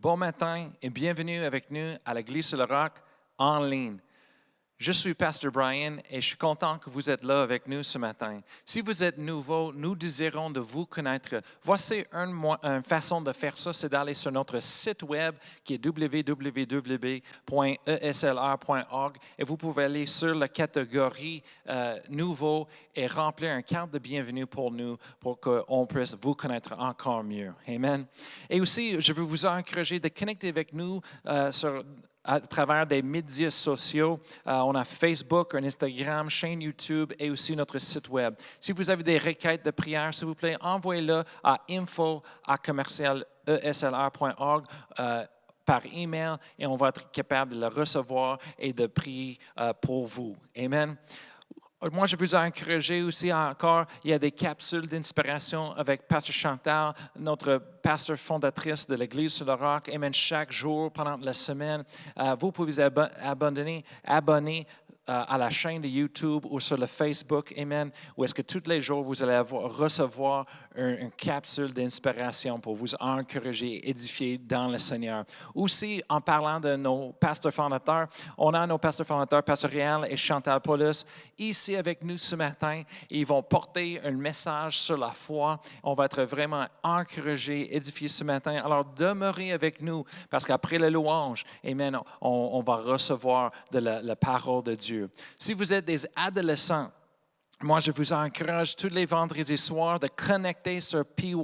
Bon matin et bienvenue avec nous à l'Église sur le Roc en ligne. Je suis Pasteur Brian et je suis content que vous êtes là avec nous ce matin. Si vous êtes nouveau, nous désirons de vous connaître. Voici une façon de faire ça, c'est d'aller sur notre site web qui est www.eslr.org et vous pouvez aller sur la catégorie Nouveau et remplir une carte de bienvenue pour nous pour qu'on puisse vous connaître encore mieux. Amen. Et aussi, je veux vous encourager de connecter avec nous à travers des médias sociaux. On a Facebook, un Instagram, chaîne YouTube et aussi notre site web. Si vous avez des requêtes de prière, s'il vous plaît, envoyez-le à info@commercial-eslr.org par email et on va être capable de le recevoir et de prier pour vous. Amen. Moi, je vous encourage aussi encore, il y a des capsules d'inspiration avec Pasteur Chantal, notre pasteur fondatrice de l'Église sur le Roc. Amen. Chaque jour pendant la semaine, vous pouvez vous abonner à la chaîne de YouTube ou sur le Facebook, Amen, où est-ce que tous les jours, vous allez recevoir une capsule d'inspiration pour vous encourager et édifier dans le Seigneur. Aussi, en parlant de nos pasteurs fondateurs, on a nos pasteurs fondateurs, Pasteur Réal et Chantal Paulus, ici avec nous ce matin. Ils vont porter un message sur la foi. On va être vraiment encouragés, édifiés ce matin. Alors, demeurez avec nous, parce qu'après la louange, Amen, on va recevoir de la parole de Dieu. Si vous êtes des adolescents, moi, je vous encourage tous les vendredis soirs de connecter sur PY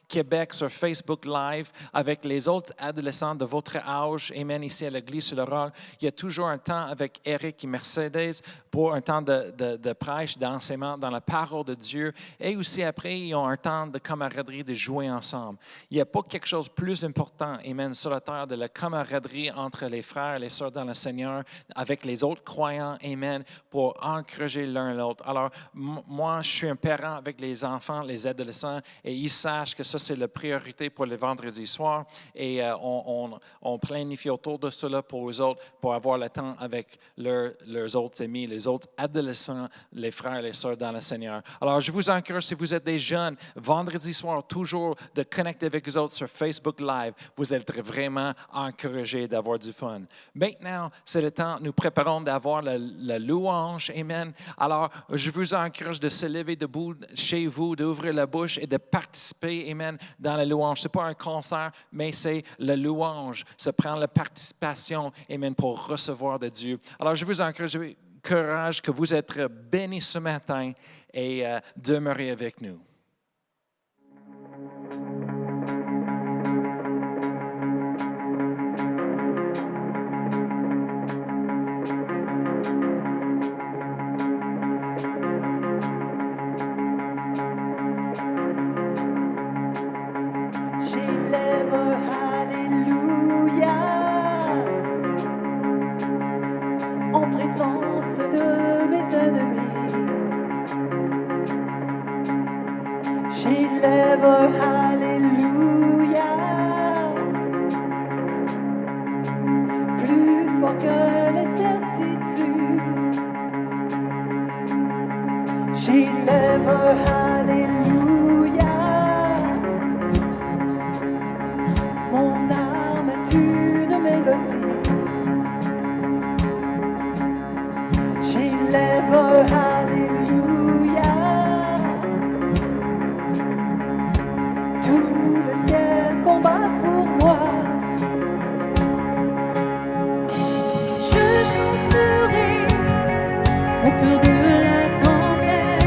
Québec sur Facebook Live avec les autres adolescents de votre âge. Amen, ici à l'Église sur le Roc. Il y a toujours un temps avec Eric et Mercedes pour un temps de prêche, d'enseignement dans la parole de Dieu. Et aussi après, ils ont un temps de camaraderie, de jouer ensemble. Il n'y a pas quelque chose de plus important, amen, sur la terre de la camaraderie entre les frères et les sœurs dans le Seigneur, avec les autres croyants, amen, pour encourager l'un l'autre. Alors, moi, je suis un parent avec les enfants, les adolescents, et ils sachent que ça, c'est la priorité pour les vendredis soirs. Et on planifie autour de cela pour eux autres, pour avoir le temps avec leurs autres amis, les autres adolescents, les frères et les sœurs dans le Seigneur. Alors, je vous encourage, si vous êtes des jeunes, vendredi soir, toujours de connecter avec eux autres sur Facebook Live. Vous êtes vraiment encouragés d'avoir du fun. Maintenant, c'est le temps, nous préparons d'avoir la louange. Amen. Alors, je vous encourage de se lever debout chez vous, d'ouvrir la bouche et de participer, amen, dans la louange. Ce n'est pas un concert, mais c'est la louange. Ça prend la participation, amen, pour recevoir de Dieu. Alors, je vous encourage que vous êtes bénis ce matin et demeurez avec nous. J'élève Alléluia, plus fort que les certitudes. J'élève Alléluia, mon âme est une mélodie. J'élève Alléluia. Tout le ciel combat pour moi. Je chanterai au cœur de la tempête,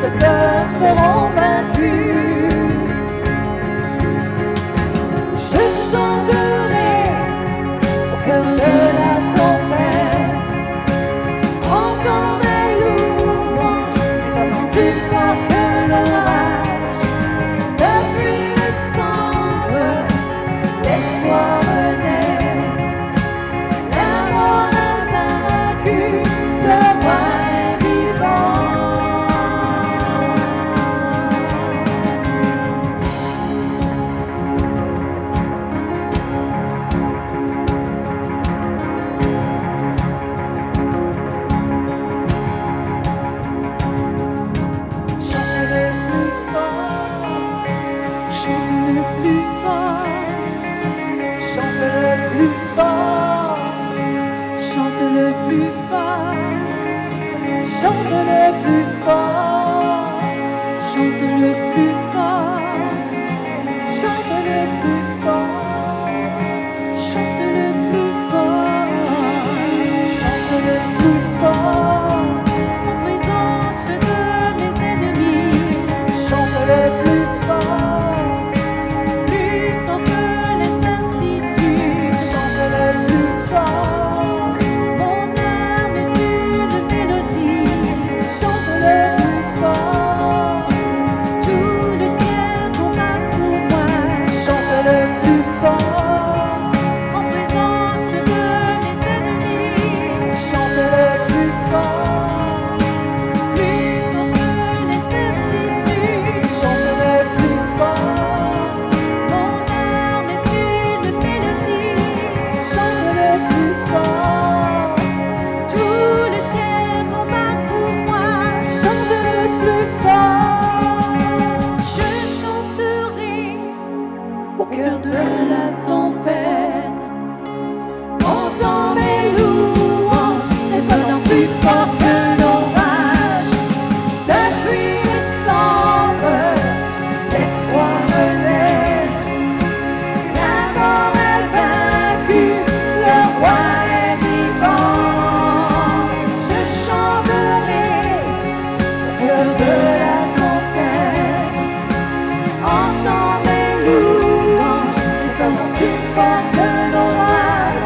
de peur seront vaincus. Je chanterai au cœur de la tempête, entends mes louanges, et soyons plus forts que l'orage. Depuis les cendres, l'espoir renaît, la mort a vaincu, le roi est vivant. Chante le plus fort, chante le plus fort, chante le plus fort, chante le plus fort, chante le plus fort, chante le plus fort, chante le plus fort, en présence de mes ennemis, chante le plus fort. Plus fort que les certitudes, chante le plus fort. Mon âme est une mélodie, chante le plus fort. Tout le ciel combat pour moi, chante le plus fort. En présence de mes ennemis, chante le plus fort. Plus fort que les certitudes, chante le plus fort. Mon âme est une mélodie, chante le plus fort. Tout le ciel combat pour moi, chante le plus fort. Je chanterai au cœur de la tempête, entends mes louanges, les sonnant plus fort que l'orage. Depuis les cendres, l'espoir renaît. La mort est vaincue, le roi est vivant. Je chanterai au cœur de la tempête, entends mes louanges, les sonnant plus fort que l'orage.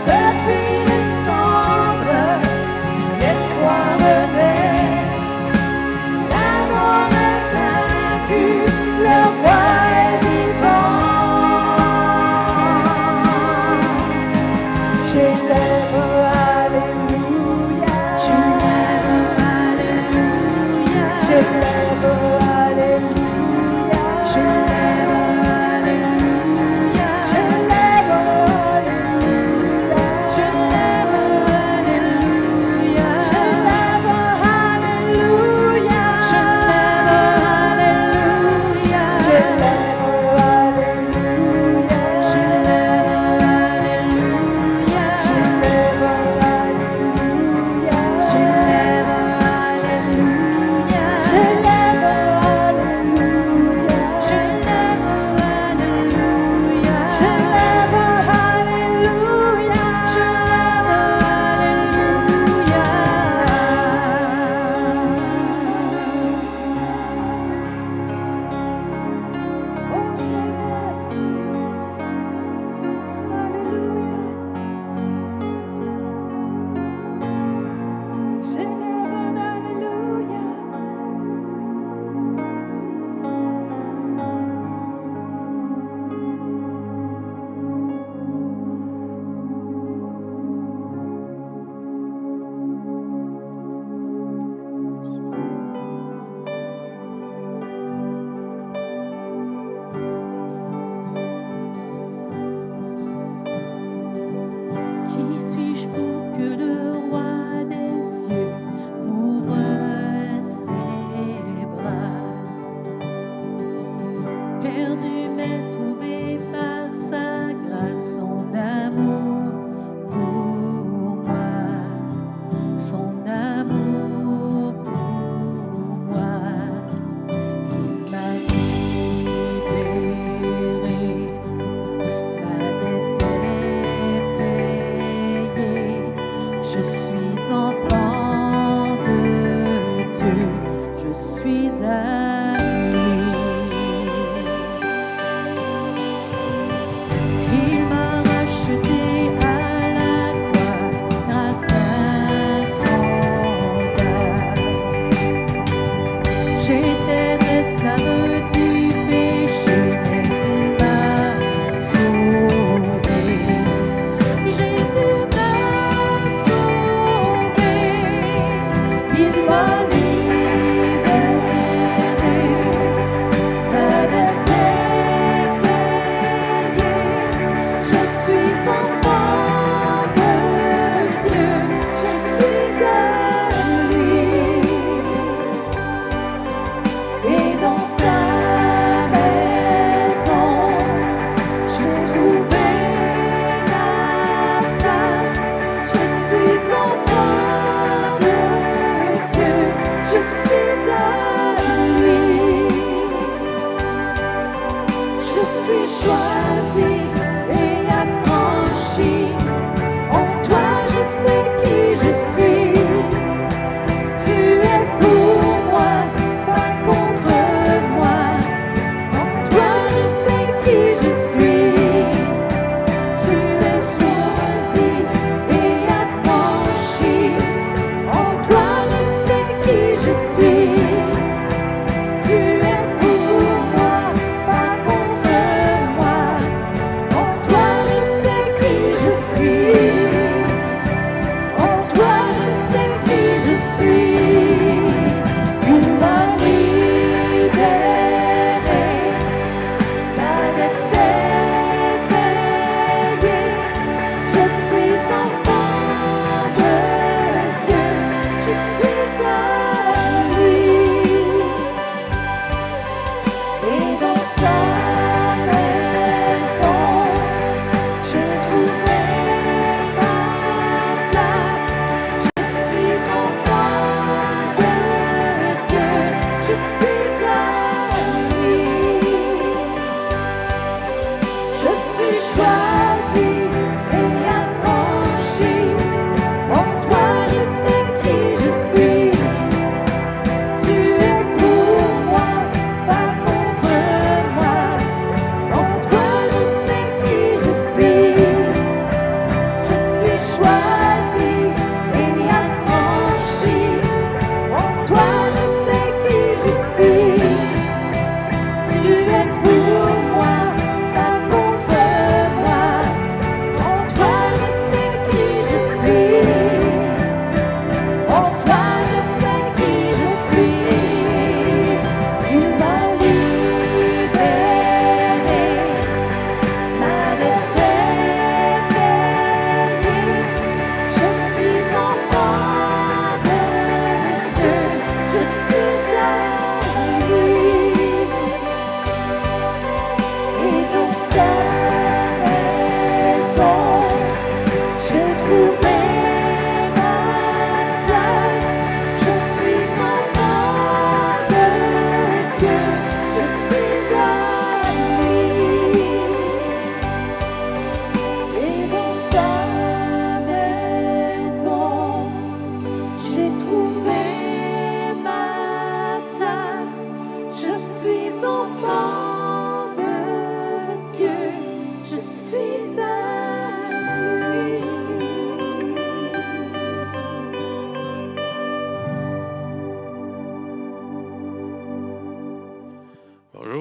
Depuis les cendres, l'espoir renaît. La mort est vaincue, le roi est vivant. J'élève, alléluia. J'élève, alléluia.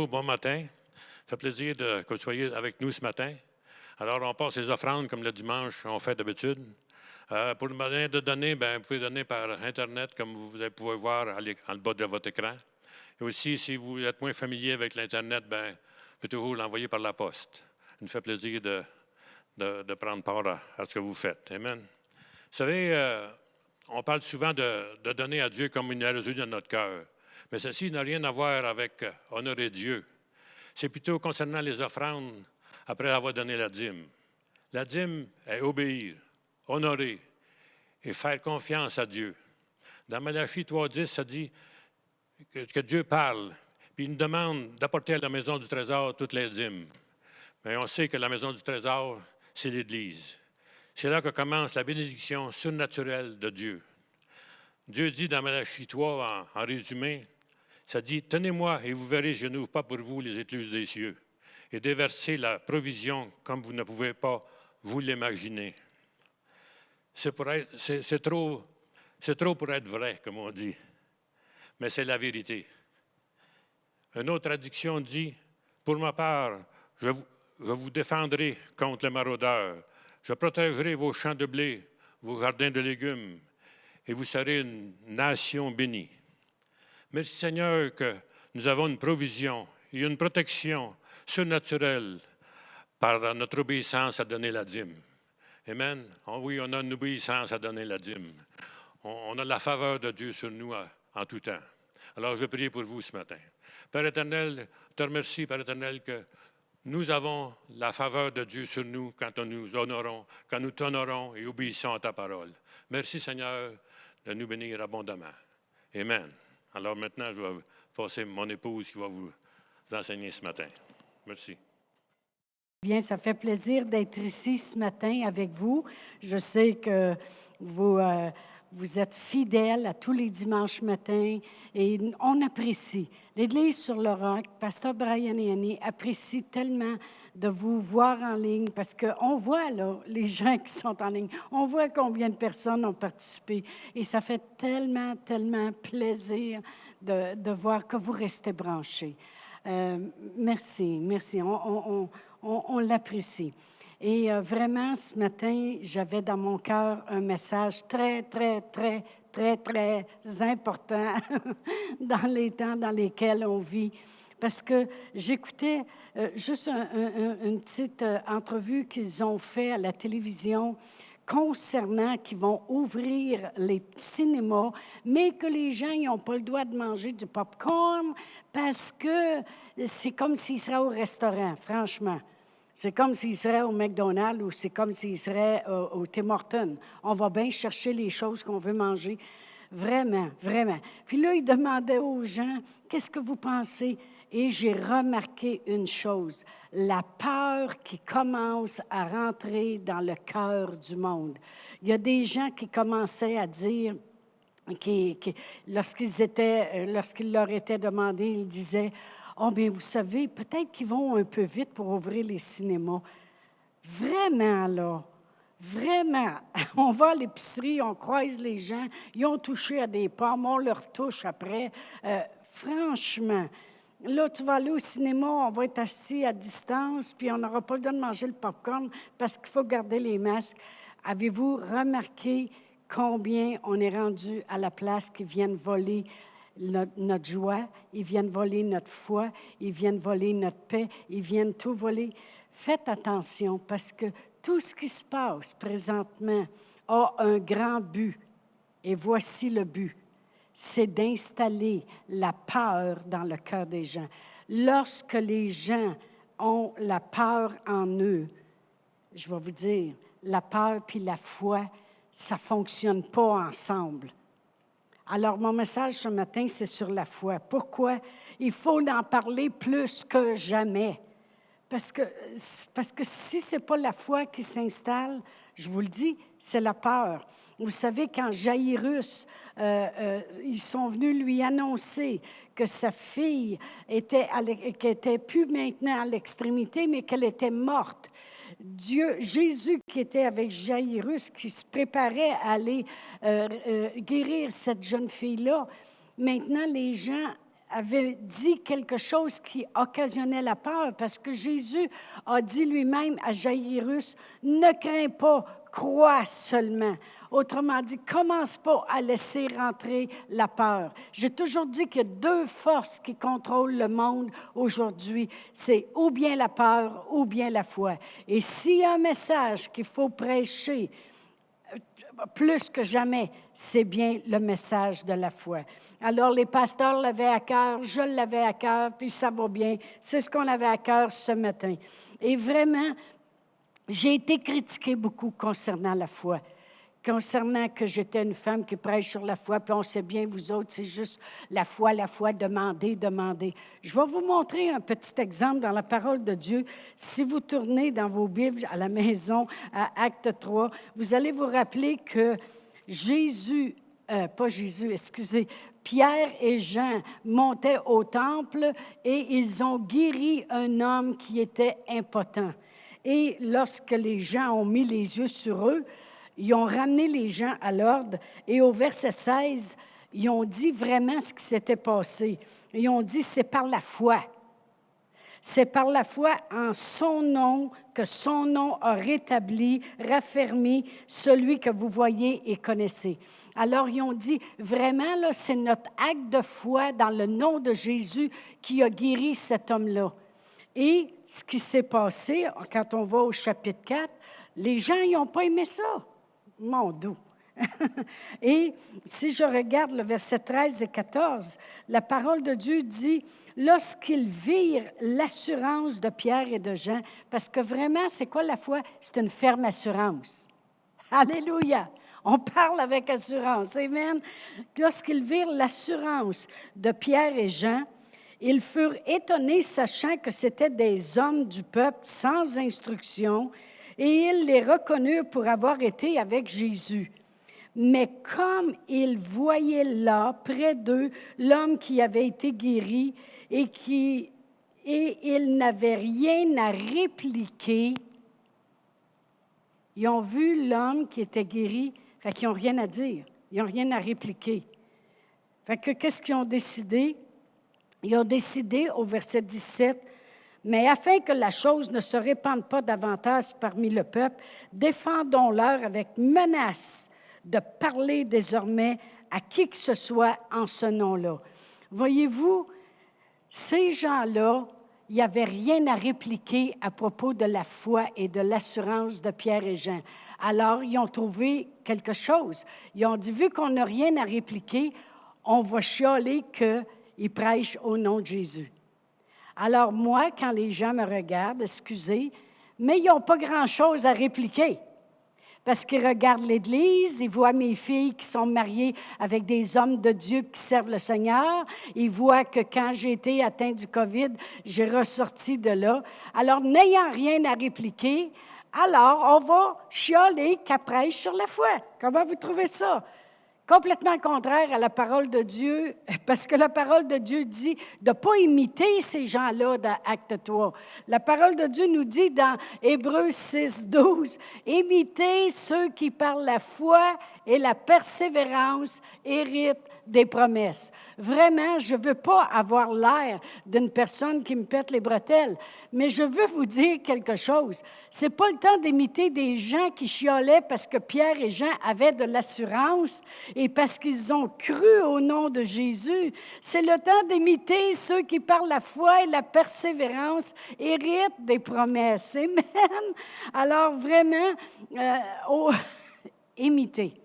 Bonjour, bon matin. Ça fait plaisir que vous soyez avec nous ce matin. Alors, on passe les offrandes comme le dimanche, on fait d'habitude. Pour le moyen de donner, vous pouvez donner par Internet, comme vous pouvez voir en bas de votre écran. Et aussi, si vous êtes moins familier avec l'Internet, vous pouvez toujours l'envoyer par la poste. Il nous fait plaisir de prendre part à ce que vous faites. Amen. Vous savez, on parle souvent de donner à Dieu comme une résolu dans notre cœur. Mais ceci n'a rien à voir avec honorer Dieu. C'est plutôt concernant les offrandes après avoir donné la dîme. La dîme est obéir, honorer et faire confiance à Dieu. Dans Malachie 3,10, ça dit que Dieu parle, puis il nous demande d'apporter à la maison du trésor toutes les dîmes. Mais on sait que la maison du trésor, c'est l'Église. C'est là que commence la bénédiction surnaturelle de Dieu. Dieu dit dans Malachie 3, en résumé, ça dit, « Tenez-moi et vous verrez, je n'ouvre pas pour vous les écluses des cieux, et déverser la provision comme vous ne pouvez pas vous l'imaginer. » C'est trop pour être vrai, comme on dit, mais c'est la vérité. Une autre traduction dit, « Pour ma part, je vous défendrai contre les maraudeurs. Je protégerai vos champs de blé, vos jardins de légumes, et vous serez une nation bénie. » Merci Seigneur que nous avons une provision et une protection surnaturelle par notre obéissance à donner la dîme. Amen. Oh oui, on a une obéissance à donner la dîme. On a la faveur de Dieu sur nous en tout temps. Alors, je prie pour vous ce matin. Père éternel, je te remercie, Père éternel, que nous avons la faveur de Dieu sur nous quand nous honorons, quand nous t'honorons et obéissons à ta parole. Merci, Seigneur, de nous bénir abondamment. Amen. Alors maintenant, je vais passer mon épouse qui va vous enseigner ce matin. Merci. Bien, ça fait plaisir d'être ici ce matin avec vous. Je sais que vous êtes fidèles à tous les dimanches matins et on apprécie. L'Église sur le Roc, Pasteur Brian et Annie apprécient tellement de vous voir en ligne parce qu'on voit là, les gens qui sont en ligne, on voit combien de personnes ont participé et ça fait tellement, tellement plaisir de voir que vous restez branchés. Merci. On l'apprécie. Et vraiment, ce matin, j'avais dans mon cœur un message très important dans les temps dans lesquels on vit. Parce que j'écoutais juste une petite entrevue qu'ils ont fait à la télévision concernant qu'ils vont ouvrir les cinémas, mais que les gens n'ont pas le droit de manger du popcorn parce que c'est comme s'ils seraient au restaurant, franchement. C'est comme s'ils seraient au McDonald's ou c'est comme s'ils seraient au Tim Hortons. On va bien chercher les choses qu'on veut manger. Vraiment. Puis là, ils demandaient aux gens, qu'est-ce que vous pensez? Et j'ai remarqué une chose, la peur qui commence à rentrer dans le cœur du monde. Il y a des gens qui commençaient à dire, lorsqu'il leur était demandé, ils disaient, « Oh, bien, vous savez, peut-être qu'ils vont un peu vite pour ouvrir les cinémas. » Vraiment, là. Vraiment, on va à l'épicerie, on croise les gens, ils ont touché à des pommes, on leur touche après. Franchement, là, tu vas aller au cinéma, on va être assis à distance, puis on n'aura pas le droit de manger le popcorn parce qu'il faut garder les masques. Avez-vous remarqué combien on est rendu à la place qu'ils viennent voler notre joie, ils viennent voler notre foi, ils viennent voler notre paix, ils viennent tout voler? Faites attention parce que tout ce qui se passe présentement a un grand but. Et voici le but. C'est d'installer la peur dans le cœur des gens. Lorsque les gens ont la peur en eux, je vais vous dire, la peur puis la foi, ça ne fonctionne pas ensemble. Alors, mon message ce matin, c'est sur la foi. Pourquoi? Il faut en parler plus que jamais. Parce que si ce n'est pas la foi qui s'installe, je vous le dis, c'est la peur. Vous savez, quand Jaïrus, ils sont venus lui annoncer que sa fille qu'elle plus maintenant à l'extrémité, mais qu'elle était morte. Jésus qui était avec Jaïrus, qui se préparait à aller guérir cette jeune fille-là, maintenant les gens avait dit quelque chose qui occasionnait la peur, parce que Jésus a dit lui-même à Jairus, « Ne crains pas, crois seulement. » Autrement dit, commence pas à laisser rentrer la peur. J'ai toujours dit qu'il y a deux forces qui contrôlent le monde aujourd'hui. C'est ou bien la peur ou bien la foi. Et s'il y a un message qu'il faut prêcher plus que jamais, c'est bien le message de la foi. Alors, les pasteurs l'avaient à cœur, je l'avais à cœur, puis ça va bien. C'est ce qu'on avait à cœur ce matin. Et vraiment, j'ai été critiquée beaucoup concernant la foi. Concernant que j'étais une femme qui prêche sur la foi, puis on sait bien, vous autres, c'est juste la foi, demandez. Je vais vous montrer un petit exemple dans la parole de Dieu. Si vous tournez dans vos Bibles à la maison, à Acte 3, vous allez vous rappeler que Pierre et Jean montaient au temple et ils ont guéri un homme qui était impotent. Et lorsque les gens ont mis les yeux sur eux, ils ont ramené les gens à l'ordre et au verset 16, ils ont dit vraiment ce qui s'était passé. Ils ont dit, c'est par la foi. C'est par la foi en son nom que son nom a rétabli, raffermi celui que vous voyez et connaissez. Alors, ils ont dit, vraiment, là, c'est notre acte de foi dans le nom de Jésus qui a guéri cet homme-là. Et ce qui s'est passé, quand on va au chapitre 4, les gens, ils n'ont pas aimé ça. Mon doux. Et si je regarde le verset 13 et 14, la parole de Dieu dit, lorsqu'ils virent l'assurance de Pierre et de Jean, parce que vraiment, c'est quoi la foi? C'est une ferme assurance. Alléluia! On parle avec assurance. Amen. Lorsqu'ils virent l'assurance de Pierre et Jean, ils furent étonnés, sachant que c'étaient des hommes du peuple sans instruction, et ils les reconnurent pour avoir été avec Jésus. Mais comme ils voyaient là, près d'eux, l'homme qui avait été guéri et ils n'avaient rien à répliquer, ils ont vu l'homme qui était guéri, fait qu'ils n'ont rien à dire, ils n'ont rien à répliquer. Fait que qu'est-ce qu'ils ont décidé? Ils ont décidé, au verset 17, mais afin que la chose ne se répande pas davantage parmi le peuple, défendons-leur avec menace de parler désormais à qui que ce soit en ce nom-là. Voyez-vous, ces gens-là, il n'y avait rien à répliquer à propos de la foi et de l'assurance de Pierre et Jean. Alors, ils ont trouvé quelque chose. Ils ont dit, vu qu'on n'a rien à répliquer, on va chialer qu'ils prêchent au nom de Jésus. Alors moi, quand les gens me regardent, excusez, mais ils n'ont pas grand-chose à répliquer. Parce qu'ils regardent l'Église, ils voient mes filles qui sont mariées avec des hommes de Dieu qui servent le Seigneur. Ils voient que quand j'ai été atteint du COVID, j'ai ressorti de là. Alors, n'ayant rien à répliquer, alors on va chialer qu'elle prêche sur la foi. Comment vous trouvez ça? Complètement contraire à la parole de Dieu, parce que la parole de Dieu dit de ne pas imiter ces gens-là dans Acte 3. La parole de Dieu nous dit dans Hébreux 6, 12, « Imitez ceux qui par la foi et la persévérance héritent des promesses. » Vraiment, je ne veux pas avoir l'air d'une personne qui me pète les bretelles, mais je veux vous dire quelque chose. Ce n'est pas le temps d'imiter des gens qui chiolaient parce que Pierre et Jean avaient de l'assurance et parce qu'ils ont cru au nom de Jésus. C'est le temps d'imiter ceux qui, par la foi et la persévérance, héritent des promesses. Amen. Alors, vraiment, imitez.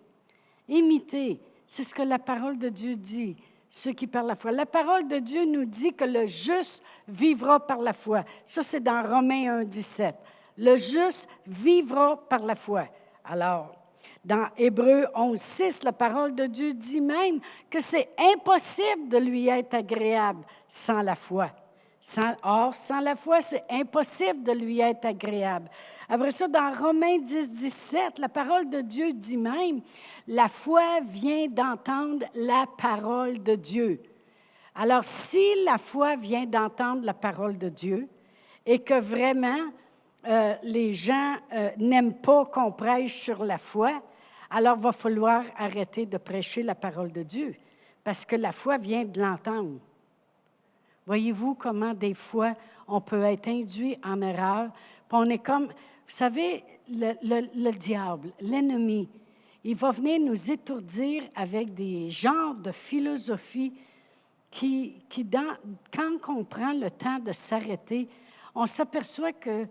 Imitez. C'est ce que la parole de Dieu dit, ceux qui par la foi. La parole de Dieu nous dit que le juste vivra par la foi. Ça, c'est dans Romains 1, 17. Le juste vivra par la foi. Alors, dans Hébreux 11, 6, la parole de Dieu dit même que c'est impossible de lui être agréable sans la foi. Or, sans la foi, c'est impossible de lui être agréable. Après ça, dans Romains 10, 17, la parole de Dieu dit même, la foi vient d'entendre la parole de Dieu. Alors, si la foi vient d'entendre la parole de Dieu et que vraiment les gens n'aiment pas qu'on prêche sur la foi, alors il va falloir arrêter de prêcher la parole de Dieu parce que la foi vient de l'entendre. Voyez-vous comment des fois on peut être induit en erreur, puis on est comme, vous savez, le diable, l'ennemi, il va venir nous étourdir avec des genres de philosophie quand on prend le temps de s'arrêter, on s'aperçoit que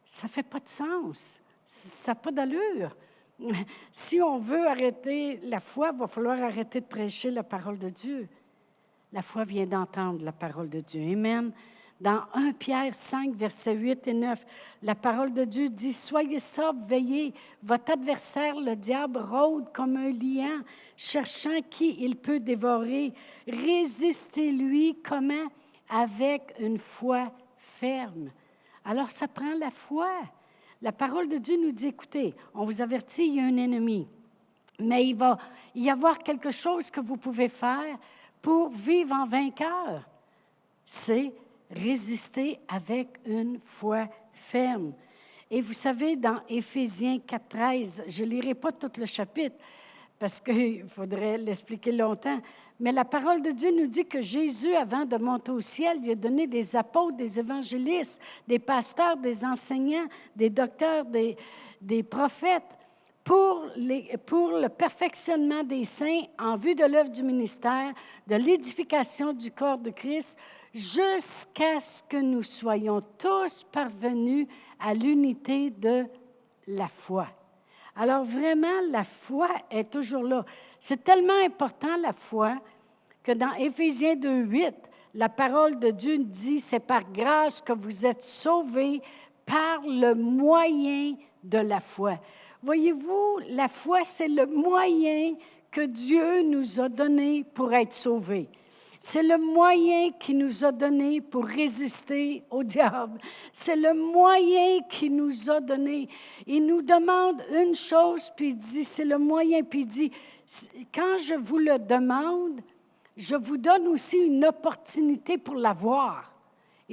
ça ne fait pas de sens, ça n'a pas d'allure. Si on veut arrêter la foi, il va falloir arrêter de prêcher la parole de Dieu. La foi vient d'entendre la parole de Dieu. Amen. Dans 1 Pierre 5, versets 8 et 9, la parole de Dieu dit « Soyez sobres, veillez. Votre adversaire, le diable, rôde comme un lion, cherchant qui il peut dévorer. Résistez-lui comment? Avec une foi ferme. » Alors, ça prend la foi. La parole de Dieu nous dit « Écoutez, on vous avertit, il y a un ennemi. Mais il va y avoir quelque chose que vous pouvez faire pour vivre en vainqueur. C'est résister avec une foi ferme. » Et vous savez, dans Éphésiens 4,13, je ne lirai pas tout le chapitre parce qu'il faudrait l'expliquer longtemps, mais la parole de Dieu nous dit que Jésus, avant de monter au ciel, il a donné des apôtres, des évangélistes, des pasteurs, des enseignants, des docteurs, des prophètes, pour le perfectionnement des saints en vue de l'œuvre du ministère, de l'édification du corps de Christ, jusqu'à ce que nous soyons tous parvenus à l'unité de la foi. Alors vraiment, la foi est toujours là. C'est tellement important, la foi, que dans Éphésiens 2,8, la parole de Dieu dit, c'est par grâce que vous êtes sauvés par le moyen de la foi. Voyez-vous, la foi, c'est le moyen que Dieu nous a donné pour être sauvés. C'est le moyen qu'il nous a donné pour résister au diable. C'est le moyen qu'il nous a donné. Il nous demande une chose, puis il dit, c'est le moyen, puis il dit, quand je vous le demande, je vous donne aussi une opportunité pour l'avoir.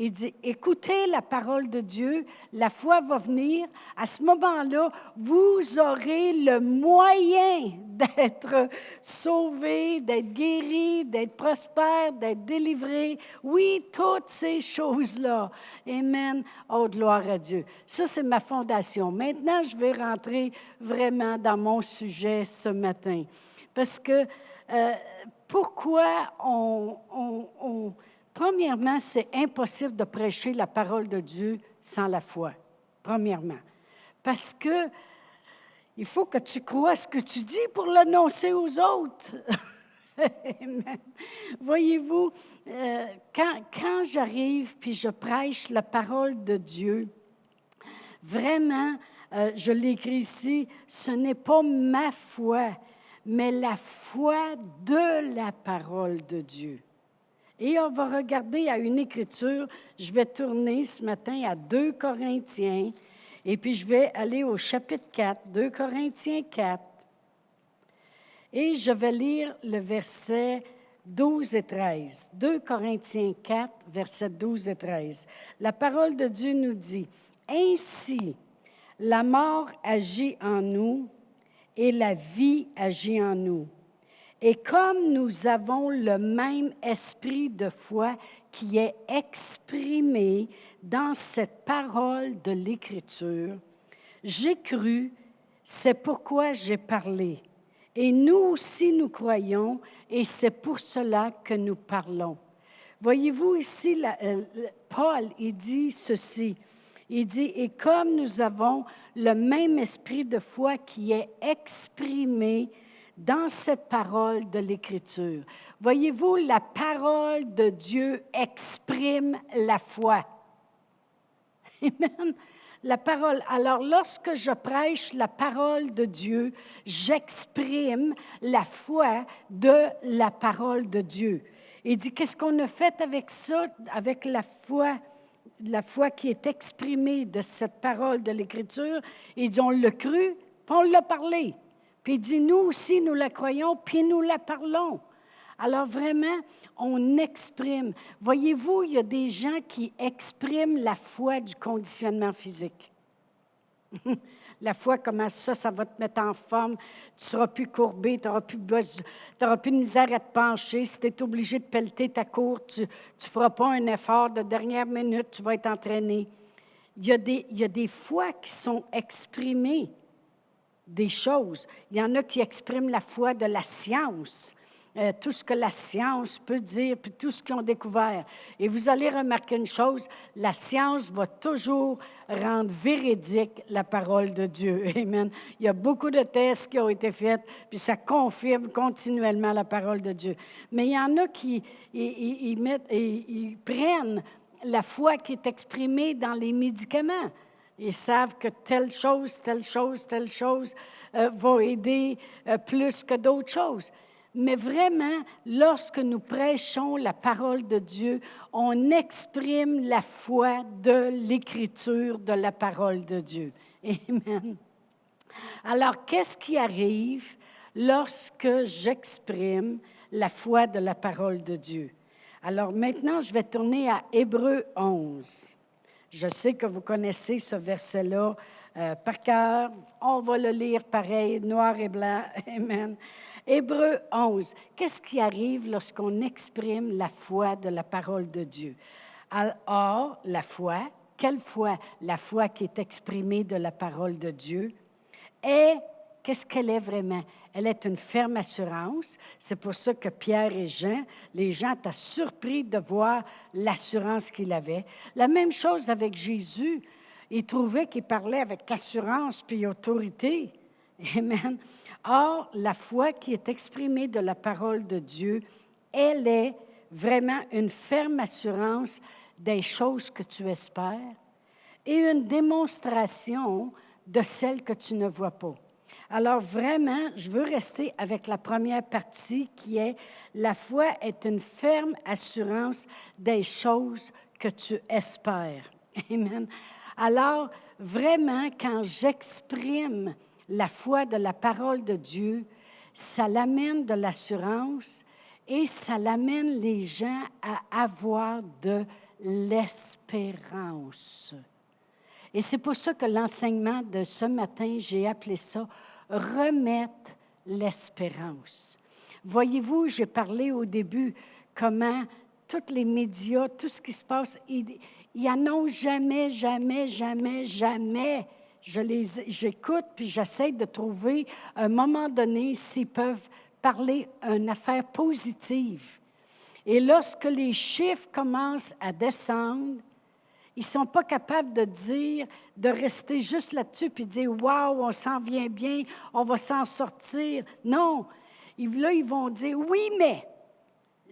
Il dit, écoutez la parole de Dieu, la foi va venir. À ce moment-là, vous aurez le moyen d'être sauvé, d'être guéri, d'être prospère, d'être délivré. Oui, toutes ces choses-là. Amen. Oh, gloire à Dieu. Ça, c'est ma fondation. Maintenant, je vais rentrer vraiment dans mon sujet ce matin. Parce que pourquoi premièrement, c'est impossible de prêcher la parole de Dieu sans la foi. Premièrement. Parce que il faut que tu crois ce que tu dis pour l'annoncer aux autres. Voyez-vous, quand j'arrive puis je prêche la parole de Dieu, vraiment, je l'écris ici, ce n'est pas ma foi, mais la foi de la parole de Dieu. Et on va regarder à une écriture, je vais tourner ce matin à 2 Corinthiens, et puis je vais aller au chapitre 4, 2 Corinthiens 4, et je vais lire le verset 12 et 13. 2 Corinthiens 4, versets 12 et 13. La parole de Dieu nous dit, « Ainsi, la mort agit en nous et la vie agit en nous. Et comme nous avons le même esprit de foi qui est exprimé dans cette parole de l'Écriture, j'ai cru, c'est pourquoi j'ai parlé. Et nous aussi nous croyons, et c'est pour cela que nous parlons. » Voyez-vous ici, Paul, il dit ceci. Il dit, « Et comme nous avons le même esprit de foi qui est exprimé dans cette parole de l'Écriture. » Voyez-vous, la parole de Dieu exprime la foi. Amen. La parole. Alors, lorsque je prêche la parole de Dieu, j'exprime la foi de la parole de Dieu. Il dit, qu'est-ce qu'on a fait avec ça, avec la foi qui est exprimée de cette parole de l'Écriture? Il dit, on l'a cru, puis on l'a parlé. Puis il dit, nous aussi, nous la croyons, puis nous la parlons. Alors vraiment, on exprime. Voyez-vous, il y a des gens qui expriment la foi du conditionnement physique. La foi, comment ça va te mettre en forme. Tu ne seras plus courbé, tu n'auras plus de misère à te pencher. Si tu es obligé de pelleter ta cour, tu ne feras pas un effort de dernière minute, tu vas être entraîné. Il y a des foi qui sont exprimées, des choses. Il y en a qui expriment la foi de la science. Tout ce que la science peut dire, puis tout ce qu'ils ont découvert. Et vous allez remarquer une chose, la science va toujours rendre véridique la parole de Dieu. Amen. Il y a beaucoup de tests qui ont été faits, puis ça confirme continuellement la parole de Dieu. Mais il y en a qui ils prennent la foi qui est exprimée dans les médicaments. Ils savent que telle chose va aider plus que d'autres choses. Mais vraiment, lorsque nous prêchons la parole de Dieu, on exprime la foi de l'Écriture, de la parole de Dieu. Amen. Alors, qu'est-ce qui arrive lorsque j'exprime la foi de la parole de Dieu? Alors maintenant, je vais tourner à Hébreux 11. Je sais que vous connaissez ce verset-là par cœur. On va le lire pareil, noir et blanc. Amen. Hébreux 11. Qu'est-ce qui arrive lorsqu'on exprime la foi de la parole de Dieu? Or, la foi, quelle foi? La foi qui est exprimée de la parole de Dieu est, qu'est-ce qu'elle est vraiment? Elle est une ferme assurance. C'est pour ça que Pierre et Jean, les gens étaient surpris de voir l'assurance qu'il avait. La même chose avec Jésus. Ils trouvaient qu'il parlait avec assurance puis autorité. Amen. Or, la foi qui est exprimée de la parole de Dieu, elle est vraiment une ferme assurance des choses que tu espères et une démonstration de celles que tu ne vois pas. Alors vraiment, je veux rester avec la première partie qui est la foi est une ferme assurance des choses que tu espères. Amen. Alors, vraiment, quand j'exprime la foi de la parole de Dieu, ça l'amène de l'assurance et ça l'amène les gens à avoir de l'espérance. Et c'est pour ça que l'enseignement de ce matin, j'ai appelé ça « Remettre l'espérance ». Voyez-vous, j'ai parlé au début comment tous les médias, tout ce qui se passe, ils annoncent jamais. J'écoute, puis j'essaie de trouver, à un moment donné, s'ils peuvent parler une affaire positive. Et lorsque les chiffres commencent à descendre, ils ne sont pas capables de dire, de rester juste là-dessus, puis dire « Wow, on s'en vient bien, on va s'en sortir ». Non, là, ils vont dire « Oui, mais ».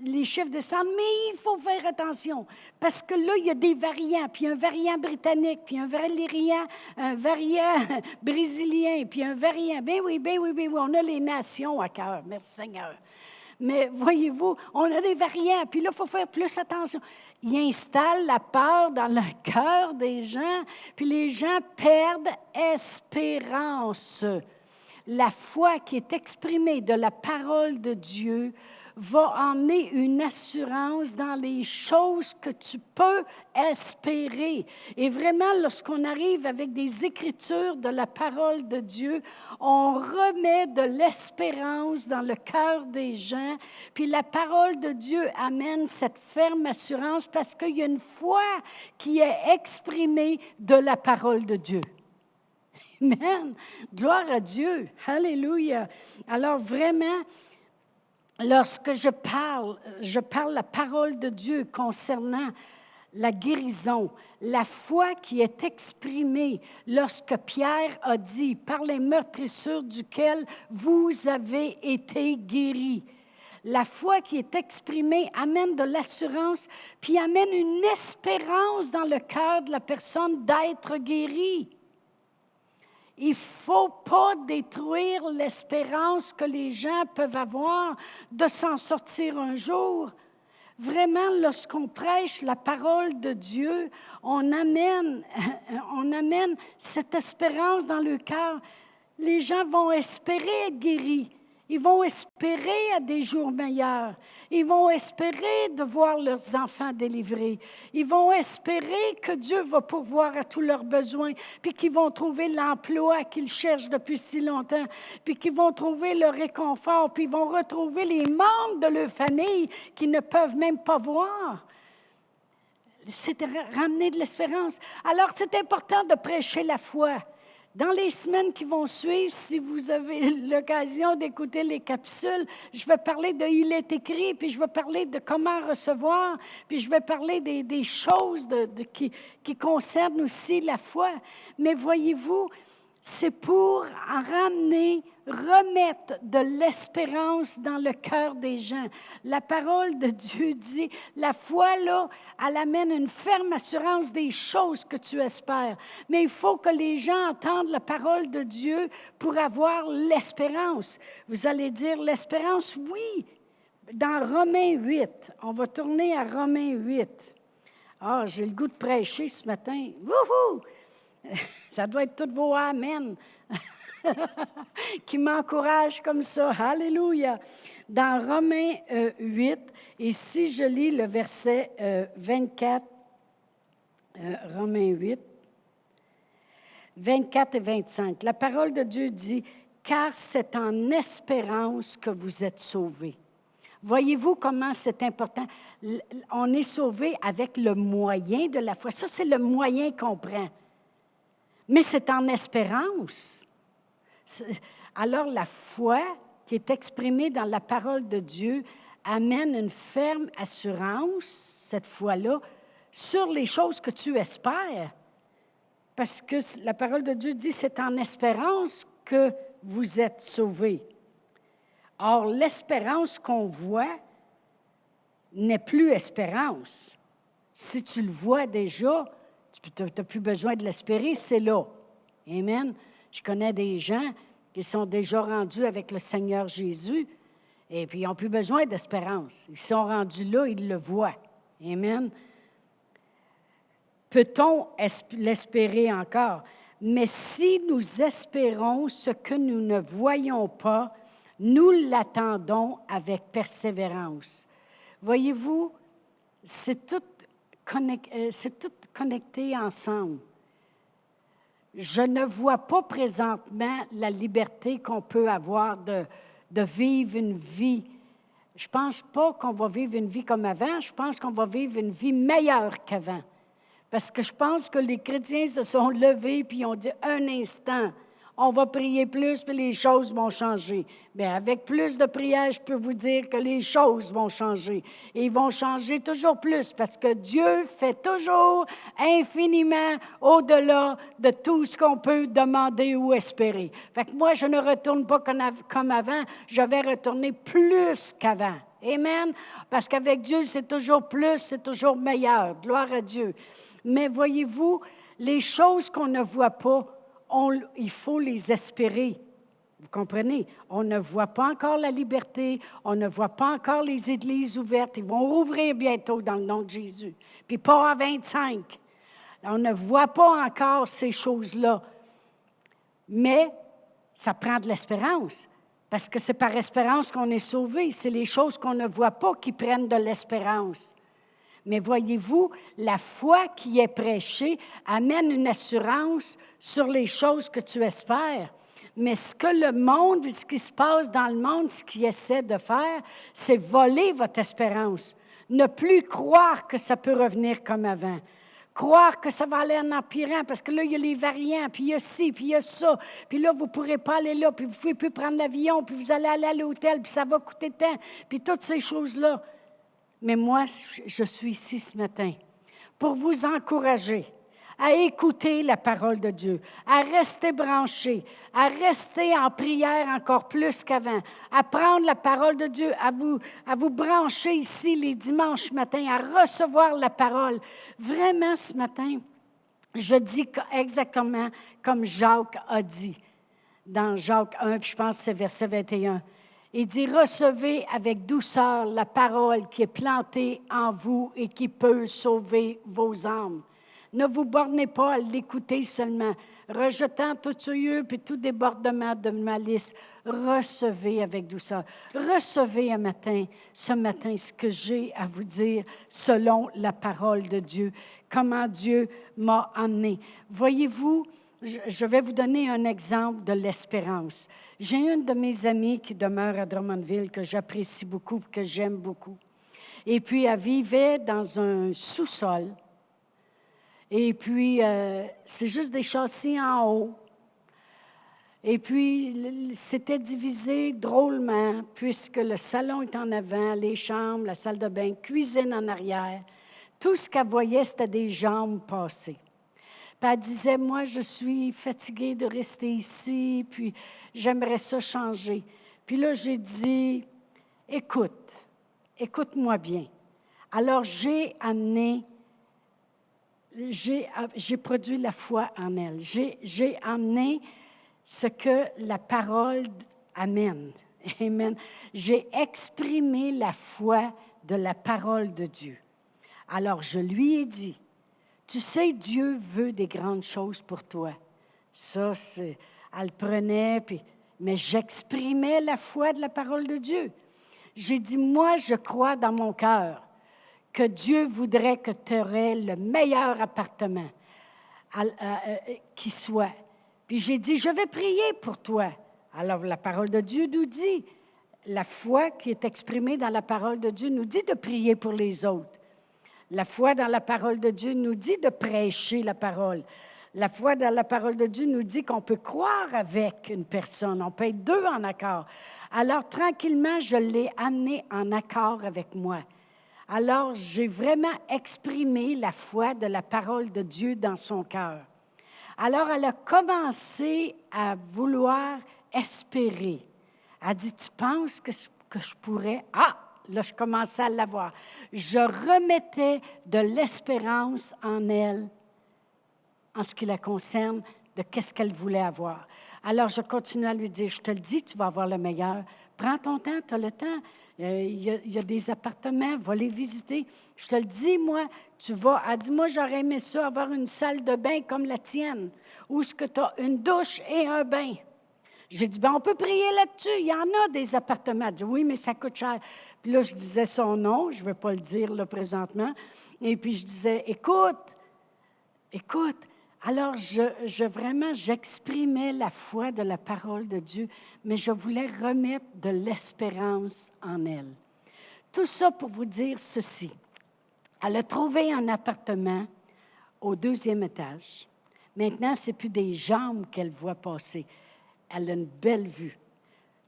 Les chiffres descendent, mais il faut faire attention, parce que là, il y a des variants, puis un variant britannique, puis un variant brésilien, puis un variant, ben oui, on a les nations à cœur, merci Seigneur. Mais voyez-vous, on a des variants, puis là, il faut faire plus attention. Il installe la peur dans le cœur des gens, puis les gens perdent espérance. La foi qui est exprimée de la parole de Dieu va emmener une assurance dans les choses que tu peux espérer. Et vraiment, lorsqu'on arrive avec des écritures de la parole de Dieu, on remet de l'espérance dans le cœur des gens. Puis la parole de Dieu amène cette ferme assurance parce qu'il y a une foi qui est exprimée de la parole de Dieu. Amen. Gloire à Dieu. Alléluia. Alors vraiment, lorsque je parle la parole de Dieu concernant la guérison, la foi qui est exprimée lorsque Pierre a dit « Par les meurtrissures duquel vous avez été guéris ». La foi qui est exprimée amène de l'assurance, puis amène une espérance dans le cœur de la personne d'être guérie. Il ne faut pas détruire l'espérance que les gens peuvent avoir de s'en sortir un jour. Vraiment, lorsqu'on prêche la parole de Dieu, on amène cette espérance dans le cœur. Les gens vont espérer être guéris. Ils vont espérer à des jours meilleurs. Ils vont espérer de voir leurs enfants délivrés. Ils vont espérer que Dieu va pourvoir à tous leurs besoins, puis qu'ils vont trouver l'emploi qu'ils cherchent depuis si longtemps, puis qu'ils vont trouver le réconfort, puis ils vont retrouver les membres de leur famille qu'ils ne peuvent même pas voir. C'est ramener de l'espérance. Alors, c'est important de prêcher la foi. Dans les semaines qui vont suivre, si vous avez l'occasion d'écouter les capsules, je vais parler de « Il est écrit », puis je vais parler de comment recevoir, puis je vais parler des choses qui concernent aussi la foi. Mais voyez-vous, c'est pour ramener, remettre de l'espérance dans le cœur des gens. La parole de Dieu dit, la foi, là, elle amène une ferme assurance des choses que tu espères. Mais il faut que les gens entendent la parole de Dieu pour avoir l'espérance. Vous allez dire, l'espérance, oui. Dans Romains 8, on va tourner à Romains 8. Ah, j'ai le goût de prêcher ce matin. Wouhou! Ça doit être tous vos amen qui m'encouragent comme ça. Alléluia. Dans Romains 8, et si je lis le verset 24, Romains 8, 24 et 25, la parole de Dieu dit, « Car c'est en espérance que vous êtes sauvés. » Voyez-vous comment c'est important? On est sauvés avec le moyen de la foi. Ça, c'est le moyen qu'on prend. Mais c'est en espérance. Alors, la foi qui est exprimée dans la parole de Dieu amène une ferme assurance, cette foi-là, sur les choses que tu espères. Parce que la parole de Dieu dit, c'est en espérance que vous êtes sauvés. Or, l'espérance qu'on voit n'est plus espérance. Si tu le vois déjà, tu n'as plus besoin de l'espérer, c'est là. Amen. Je connais des gens qui sont déjà rendus avec le Seigneur Jésus et puis ils n'ont plus besoin d'espérance. Ils sont rendus là, ils le voient. Amen. Peut-on l'espérer encore? Mais si nous espérons ce que nous ne voyons pas, nous l'attendons avec persévérance. Voyez-vous, c'est tout connecté ensemble. Je ne vois pas présentement la liberté qu'on peut avoir de vivre une vie. Je ne pense pas qu'on va vivre une vie comme avant. Je pense qu'on va vivre une vie meilleure qu'avant. Parce que je pense que les chrétiens se sont levés puis ont dit un instant, on va prier plus puis les choses vont changer. Bien, avec plus de prières, je peux vous dire que les choses vont changer. Et ils vont changer toujours plus parce que Dieu fait toujours infiniment au-delà de tout ce qu'on peut demander ou espérer. Fait que moi, je ne retourne pas comme avant, je vais retourner plus qu'avant. Amen. Parce qu'avec Dieu, c'est toujours plus, c'est toujours meilleur. Gloire à Dieu. Mais voyez-vous, les choses qu'on ne voit pas, il faut les espérer. Vous comprenez? On ne voit pas encore la liberté, on ne voit pas encore les églises ouvertes. Ils vont rouvrir bientôt dans le nom de Jésus. Puis pas à 25. On ne voit pas encore ces choses-là. Mais ça prend de l'espérance. Parce que c'est par espérance qu'on est sauvé. C'est les choses qu'on ne voit pas qui prennent de l'espérance. Mais voyez-vous, la foi qui est prêchée amène une assurance sur les choses que tu espères. Mais ce que le monde, ce qui se passe dans le monde, ce qu'il essaie de faire, c'est voler votre espérance. Ne plus croire que ça peut revenir comme avant. Croire que ça va aller en empirant, parce que là, il y a les variants, puis il y a ci, puis il y a ça. Puis là, vous ne pourrez pas aller là, puis vous ne pouvez plus prendre l'avion, puis vous allez aller à l'hôtel, puis ça va coûter tant, puis toutes ces choses-là. Mais moi, je suis ici ce matin pour vous encourager à écouter la parole de Dieu, à rester branchés, à rester en prière encore plus qu'avant, à prendre la parole de Dieu, à vous brancher ici les dimanches matins, à recevoir la parole. Vraiment, ce matin, je dis exactement comme Jacques a dit dans Jacques 1, puis je pense que c'est verset 21. Il dit, recevez avec douceur la parole qui est plantée en vous et qui peut sauver vos âmes. Ne vous bornez pas à l'écouter seulement, rejetant tout souillure puis tout débordement de malice. Recevez avec douceur. Recevez ce matin, ce que j'ai à vous dire selon la parole de Dieu, comment Dieu m'a amené. Voyez-vous, je vais vous donner un exemple de l'espérance. J'ai une de mes amies qui demeure à Drummondville que j'apprécie beaucoup, que j'aime beaucoup. Et puis, elle vivait dans un sous-sol. Et puis, c'est juste des châssis en haut. Et puis, c'était divisé drôlement, puisque le salon est en avant, les chambres, la salle de bain, cuisine en arrière. Tout ce qu'elle voyait, c'était des jambes passées. Puis elle disait, moi, je suis fatiguée de rester ici, puis j'aimerais ça changer. Puis là, j'ai dit, écoute-moi bien. Alors, j'ai produit la foi en elle. J'ai amené ce que la parole amène. Amen. J'ai exprimé la foi de la parole de Dieu. Alors, je lui ai dit, tu sais, Dieu veut des grandes choses pour toi. Ça, elle prenait, mais j'exprimais la foi de la parole de Dieu. J'ai dit, moi, je crois dans mon cœur que Dieu voudrait que tu aurais le meilleur appartement qui soit. Puis j'ai dit, je vais prier pour toi. Alors, la parole de Dieu nous dit, la foi qui est exprimée dans la parole de Dieu nous dit de prier pour les autres. La foi dans la parole de Dieu nous dit de prêcher la parole. La foi dans la parole de Dieu nous dit qu'on peut croire avec une personne. On peut être deux en accord. Alors, tranquillement, je l'ai amené en accord avec moi. Alors, j'ai vraiment exprimé la foi de la parole de Dieu dans son cœur. Alors, elle a commencé à vouloir espérer. Elle a dit, tu penses que je pourrais? Ah! Là, je commençais à l'avoir. Je remettais de l'espérance en elle, en ce qui la concerne, de qu'est-ce qu'elle voulait avoir. Alors, je continuais à lui dire, je te le dis, tu vas avoir le meilleur. Prends ton temps, tu as le temps. Il y a des appartements, va les visiter. Je te le dis, moi, tu vas. Elle dit, moi, j'aurais aimé ça, avoir une salle de bain comme la tienne, où ce que tu as une douche et un bain. J'ai dit, on peut prier là-dessus. Il y en a des appartements. Elle dit, oui, mais ça coûte cher. Puis là, je disais son nom, je ne vais pas le dire là présentement. Et puis, je disais, écoute. Alors, j'exprimais la foi de la parole de Dieu, mais je voulais remettre de l'espérance en elle. Tout ça pour vous dire ceci. Elle a trouvé un appartement au 2e étage. Maintenant, ce n'est plus des jambes qu'elle voit passer. Elle a une belle vue.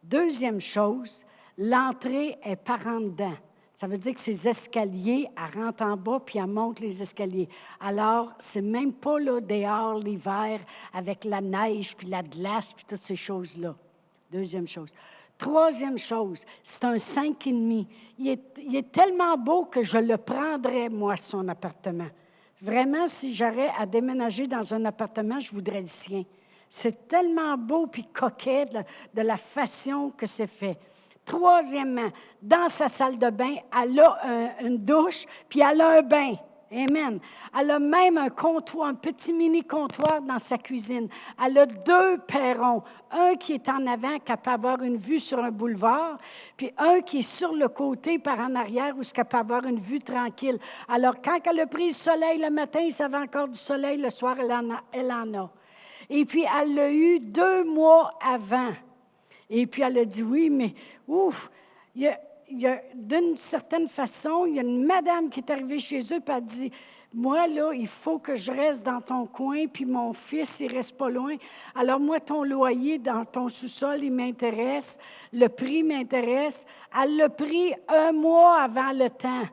Deuxième chose, l'entrée est par en dedans. Ça veut dire que ces escaliers, elle rentre en bas puis elle monte les escaliers. Alors, c'est même pas là dehors l'hiver avec la neige puis la glace puis toutes ces choses-là. Deuxième chose. Troisième chose, c'est un 5,5. Il est tellement beau que je le prendrais, moi, son appartement. Vraiment, si j'aurais à déménager dans un appartement, je voudrais le sien. C'est tellement beau puis coquet de la façon que c'est fait. Troisièmement, dans sa salle de bain, elle a une douche, puis elle a un bain. Amen. Elle a même un comptoir, un petit mini-comptoir dans sa cuisine. Elle a 2 perrons. Un qui est en avant, qui peut avoir une vue sur un boulevard, puis un qui est sur le côté, par en arrière, où elle peut avoir une vue tranquille. Alors, quand elle a pris le soleil le matin, il savait encore du soleil, le soir, elle en a. Et puis, elle l'a eu 2 mois avant. Et puis, elle a dit, oui, mais il y a d'une certaine façon, il y a une madame qui est arrivée chez eux, puis elle dit, moi, là, il faut que je reste dans ton coin, puis mon fils, il reste pas loin. Alors, moi, ton loyer dans ton sous-sol, il m'intéresse, le prix m'intéresse. Elle l'a pris 1 mois avant le temps.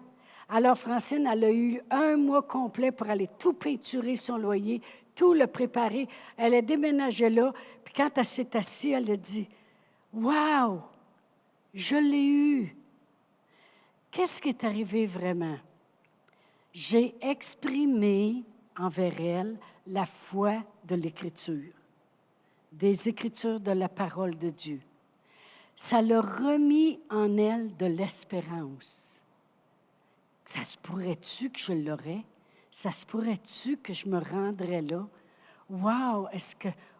Alors, Francine, elle a eu 1 mois complet pour aller tout peinturer son loyer, tout le préparer. Elle a déménagé là, puis quand elle s'est assise, elle a dit, « Wow! Je l'ai eu! » Qu'est-ce qui est arrivé vraiment? J'ai exprimé envers elle la foi de l'Écriture, des Écritures de la parole de Dieu. Ça l'a remis en elle de l'espérance. Ça se pourrait-tu que je l'aurais? ça se pourrait-tu que je me rendrais là? Wow,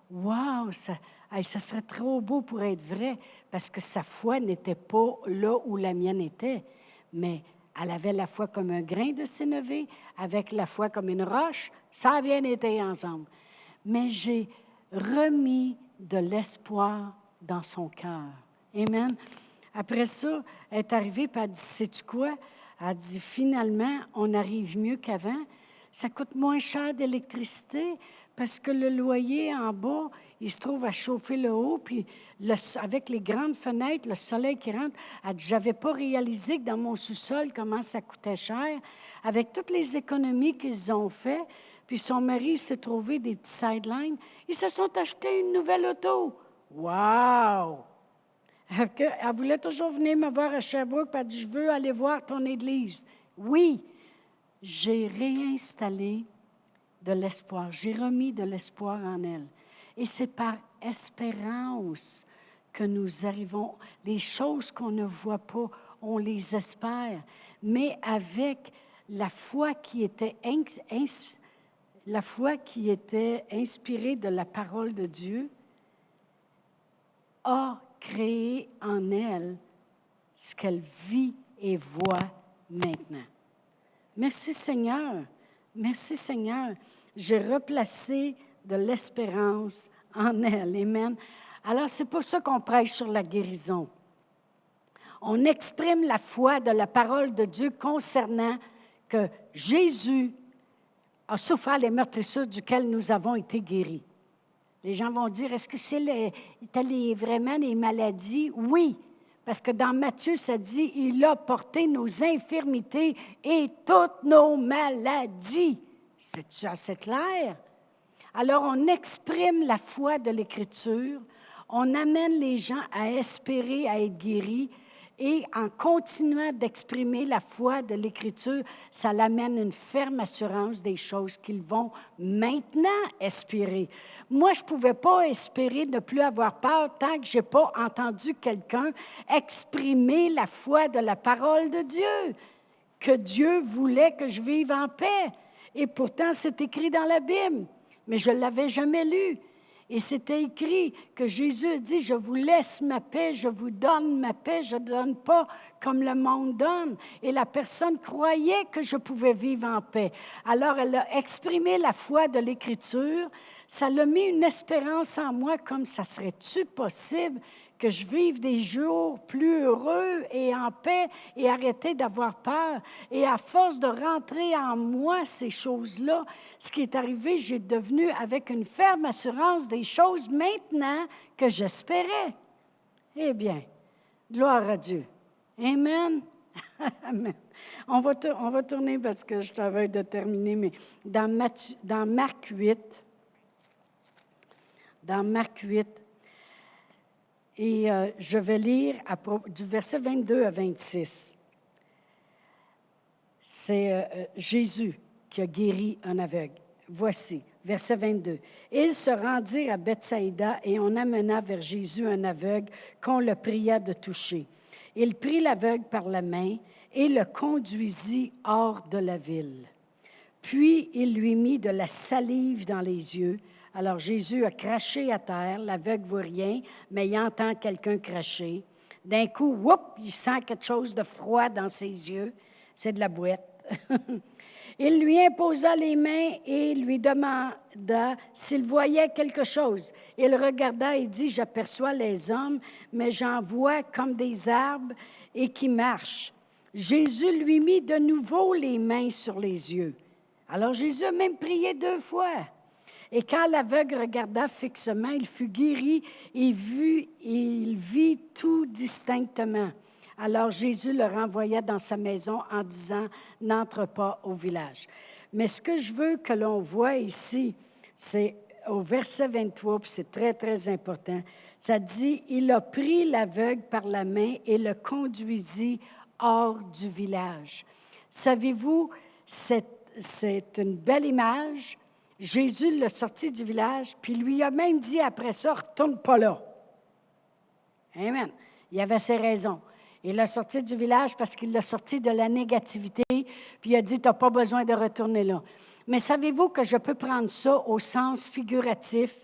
wow, ça serait trop beau pour être vrai, parce que sa foi n'était pas là où la mienne était, mais elle avait la foi comme un grain de sénévé, avec la foi comme une roche, ça a bien été ensemble. Mais j'ai remis de l'espoir dans son cœur. Amen. Après ça, elle est arrivée et elle a dit, sais-tu quoi? Elle a dit, finalement, on arrive mieux qu'avant. Ça coûte moins cher d'électricité parce que le loyer en bas, il se trouve à chauffer le haut, puis avec les grandes fenêtres, le soleil qui rentre. Elle dit, je n'avais pas réalisé que dans mon sous-sol, comment ça coûtait cher. Avec toutes les économies qu'ils ont fait, puis son mari s'est trouvé des petits sidelines, ils se sont achetés une nouvelle auto. Wow! Elle voulait toujours venir me voir à Sherbrooke, puis elle dit, je veux aller voir ton église. Oui, j'ai réinstallé de l'espoir, j'ai remis de l'espoir en elle. Et c'est par espérance que nous arrivons. Les choses qu'on ne voit pas, on les espère, mais avec la foi qui était inspirée de la parole de Dieu, a créé en elle ce qu'elle vit et voit maintenant. Merci Seigneur. Merci Seigneur. J'ai replacé de l'espérance en elle. Amen. Alors, c'est pour ça qu'on prêche sur la guérison. On exprime la foi de la parole de Dieu concernant que Jésus a souffert les meurtrissures duquel nous avons été guéris. Les gens vont dire, est-ce que c'est vraiment les maladies? Oui, parce que dans Matthieu, ça dit, il a porté nos infirmités et toutes nos maladies. C'est-tu assez clair? Alors, on exprime la foi de l'Écriture, on amène les gens à espérer, à être guéris, et en continuant d'exprimer la foi de l'Écriture, ça l'amène une ferme assurance des choses qu'ils vont maintenant espérer. Moi, je ne pouvais pas espérer ne plus avoir peur tant que je n'ai pas entendu quelqu'un exprimer la foi de la parole de Dieu, que Dieu voulait que je vive en paix. Et pourtant, c'est écrit dans la Bible, mais je ne l'avais jamais lu. Et c'était écrit que Jésus dit, je vous laisse ma paix, je vous donne ma paix, je ne donne pas comme le monde donne. Et la personne croyait que je pouvais vivre en paix. Alors, elle a exprimé la foi de l'Écriture. Ça l'a mis une espérance en moi, comme ça serait-tu possible que je vive des jours plus heureux et en paix et arrêter d'avoir peur. Et à force de rentrer en moi ces choses-là, ce qui est arrivé, j'ai devenu avec une ferme assurance des choses maintenant que j'espérais. Eh bien, gloire à Dieu. Amen. Amen. On va tourner parce que je t'avais de terminer, mais dans Marc 8, et je vais lire du verset 22 à 26. C'est Jésus qui a guéri un aveugle. Voici, verset 22. Ils se rendirent à Bethsaïda et on amena vers Jésus un aveugle qu'on le pria de toucher. Il prit l'aveugle par la main et le conduisit hors de la ville. Puis il lui mit de la salive dans les yeux. Alors Jésus a craché à terre, l'aveugle ne voit rien, mais il entend quelqu'un cracher. D'un coup, il sent quelque chose de froid dans ses yeux. C'est de la boîte. Il lui imposa les mains et lui demanda s'il voyait quelque chose. Il regarda et dit, j'aperçois les hommes, mais j'en vois comme des arbres et qui marchent. Jésus lui mit de nouveau les mains sur les yeux. Alors Jésus a même prié 2 fois. Et quand l'aveugle regarda fixement, il fut guéri et il vit tout distinctement. Alors Jésus le renvoya dans sa maison en disant, n'entre pas au village. Mais ce que je veux que l'on voit ici, c'est au verset 23, puis c'est très, très important. Ça dit, il a pris l'aveugle par la main et le conduisit hors du village. Savez-vous, c'est une belle image. Jésus l'a sorti du village, puis lui a même dit après ça, retourne pas là. Amen. Il avait ses raisons. Il l'a sorti du village parce qu'il l'a sorti de la négativité, puis il a dit, tu n'as pas besoin de retourner là. Mais savez-vous que je peux prendre ça au sens figuratif?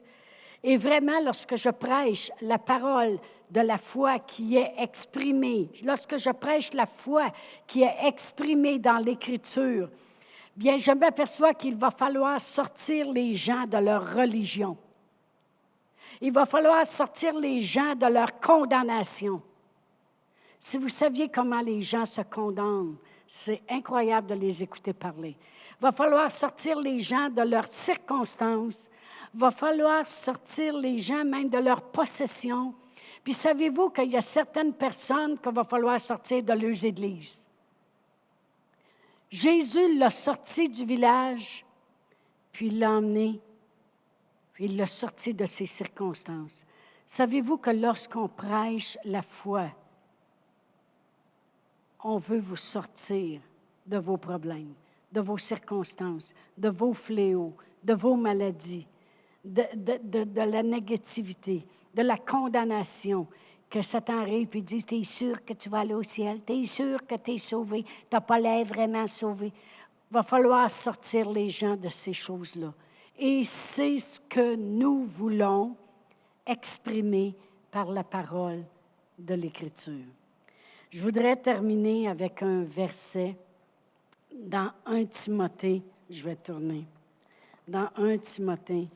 Et vraiment, lorsque je prêche la parole de la foi qui est exprimée, lorsque je prêche la foi qui est exprimée dans l'Écriture, bien, je m'aperçois qu'il va falloir sortir les gens de leur religion. Il va falloir sortir les gens de leur condamnation. Si vous saviez comment les gens se condamnent, c'est incroyable de les écouter parler. Il va falloir sortir les gens de leurs circonstances. Il va falloir sortir les gens même de leurs possessions. Puis savez-vous qu'il y a certaines personnes qu'il va falloir sortir de leurs églises? Jésus l'a sorti du village, puis l'a emmené, puis il l'a sorti de ses circonstances. Savez-vous que lorsqu'on prêche la foi, on veut vous sortir de vos problèmes, de vos circonstances, de vos fléaux, de vos maladies, de la négativité, de la condamnation, que Satan arrive et dit, t'es sûr que tu vas aller au ciel? T'es sûr que tu es sauvé? Tu n'as pas l'air vraiment sauvé? Il va falloir sortir les gens de ces choses-là. Et c'est ce que nous voulons exprimer par la parole de l'Écriture. Je voudrais terminer avec un verset dans 1 Timothée. Je vais tourner. Dans 1 Timothée.